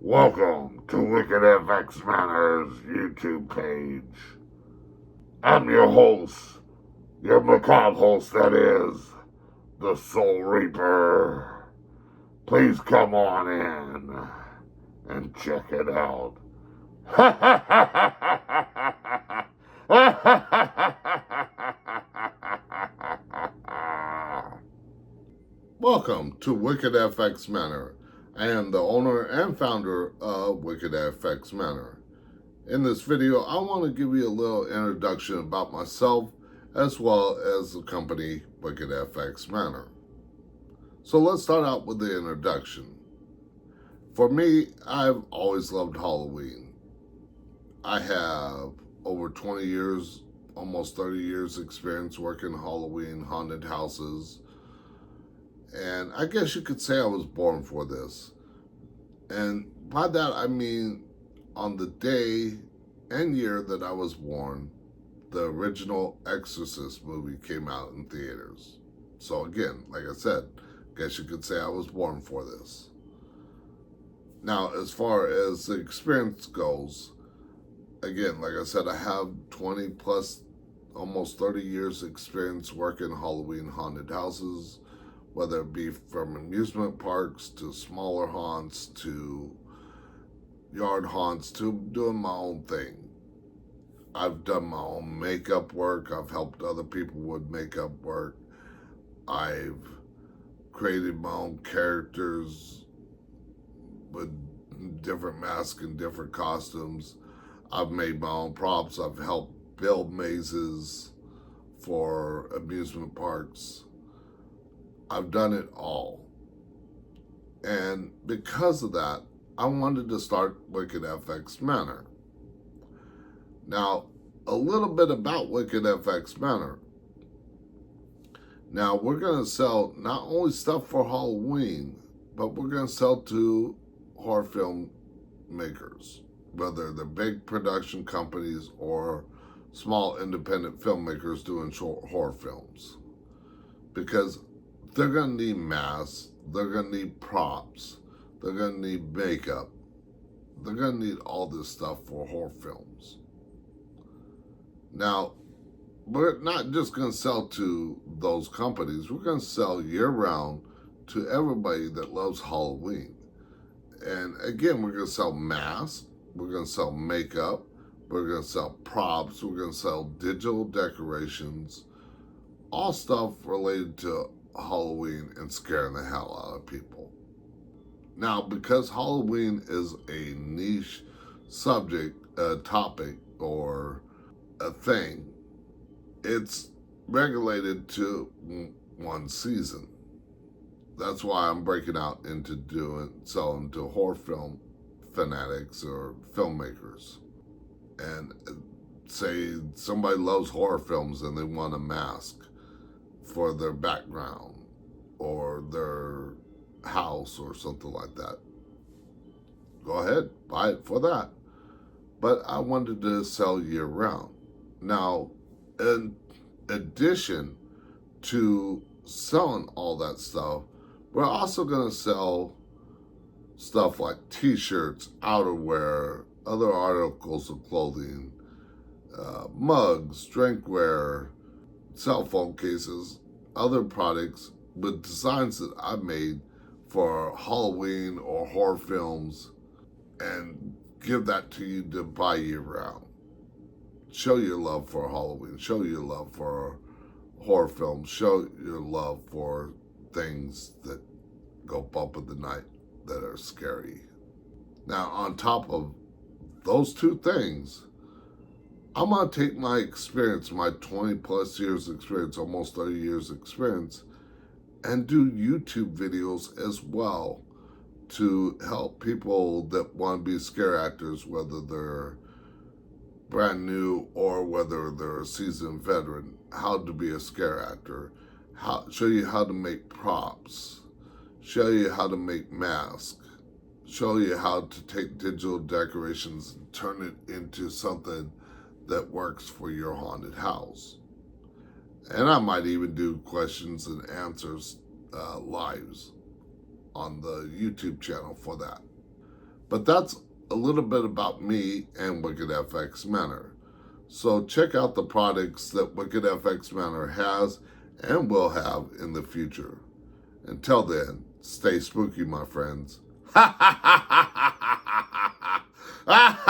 Welcome to Wicked FX Manor's YouTube page. I'm your host, your macabre host, that is, the Soul Reaper. Please come on in and check it out. Welcome to Wicked FX Manor. I am the owner and founder of Wicked FX Manor. In this video, I want to give you a little introduction about myself as well as the company Wicked FX Manor. So let's start out with the introduction. For me, I've always loved Halloween. I have over 20 years, almost 30 years experience working Halloween haunted houses. And I guess you could say I was born for this. And by that I mean on the day and year that I was born, the original Exorcist movie came out in theaters. So again, like I said, I guess you could say I was born for this. Now, as far as the experience goes, again, like I said, I have 20 plus, almost 30 years experience working Halloween haunted houses, whether it be from amusement parks to smaller haunts to yard haunts to doing my own thing. I've done my own makeup work. I've helped other people with makeup work. I've created my own characters with different masks and different costumes. I've made my own props. I've helped build mazes for amusement parks. I've done it all. And because of that, I wanted to start Wicked FX Manor. Now, a little bit about Wicked FX Manor. Now, we're going to sell not only stuff for Halloween, but we're going to sell to horror film makers, whether they're big production companies or small independent filmmakers doing short horror films. Because they're going to need masks, they're going to need props, they're going to need makeup, they're going to need all this stuff for horror films. Now, we're not just going to sell to those companies, we're going to sell year-round to everybody that loves Halloween. And again, we're going to sell masks, we're going to sell makeup, we're going to sell props, we're going to sell digital decorations, all stuff related to Halloween and scaring the hell out of people. Now, because Halloween is a niche subject, a topic, or a thing, it's regulated to one season. That's why I'm breaking out into selling to horror film fanatics or filmmakers. And say somebody loves horror films and they want a mask for their background or their house or something like that. Go ahead, buy it for that. But I wanted to sell year round. Now, in addition to selling all that stuff, we're also going to sell stuff like t-shirts, outerwear, other articles of clothing, mugs, drinkware, cell phone cases, other products with designs that I've made for Halloween or horror films, and give that to you to buy year round. Show your love for Halloween, show your love for horror films, show your love for things that go bump in the night that are scary. Now, on top of those two things, I'm going to take my experience, my 20 plus years experience, almost 30 years experience, and do YouTube videos as well to help people that want to be scare actors, whether they're brand new or whether they're a seasoned veteran, how to be a scare actor, show you how to make props, show you how to make masks, show you how to take digital decorations and turn it into something that works for your haunted house. And I might even do questions and answers lives on the YouTube channel for that. But that's a little bit about me and Wicked FX Manor. So check out the products that Wicked FX Manor has and will have in the future. Until then, stay spooky, my friends. Ha ha ha ha ha ha ha ha.